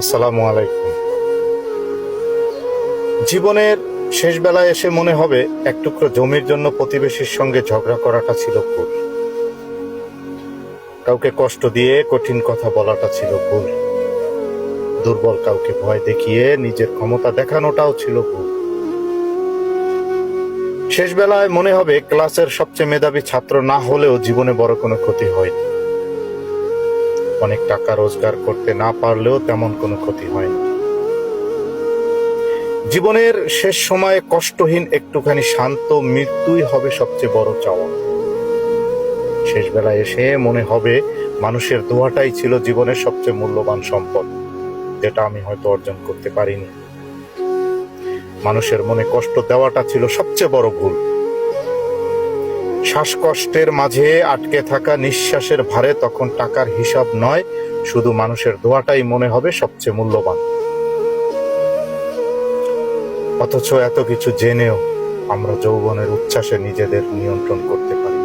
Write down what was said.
আসসালামু আলাইকুম। জীবনের শেষ বেলায় এসে মনে হবে এক টুকরো জমির জন্য প্রতিবেশীর সঙ্গে ঝগড়া করাটা ছিল ভুল। কাউকে কষ্ট দিয়ে কঠিন কথা বলাটা ছিল ভুল। দুর্বল কাউকে ভয় দেখিয়ে নিজের ক্ষমতা দেখানোটাও ছিল ভুল। শেষ বেলায় মনে হবে ক্লাসের সবচেয়ে মেধাবী ছাত্র না হলেও জীবনে বড় কোনো ক্ষতি হয়নি। অনেক টাকা রোজগার করতে না পারলেও তেমন কোনো ক্ষতি হয়নি। জীবনের শেষ সময়ে কষ্টহীন একটুখানি শান্ত মৃত্যুই হবে সবচেয়ে বড় চাওয়া। শেষ বেলায় এসে মনে হবে মানুষের দোয়াটাই ছিল জীবনের সবচেয়ে মূল্যবান সম্পদ, যেটা আমি হয়তো অর্জন করতে পারিনি। মানুষের মনে কষ্ট দেওয়াটা ছিল সবচেয়ে বড় ভুল। শ্বাসকষ্টের মাঝে আটকে থাকা নিঃশ্বাসের ভারে তখন টাকার হিসাব নয়, শুধু মানুষের দোয়াটাই মনে হবে সবচেয়ে মূল্যবান। অথচ এত কিছু জেনেও আমরা যৌবনের উচ্ছ্বাসে নিজেদের নিয়ন্ত্রণ করতে পারি।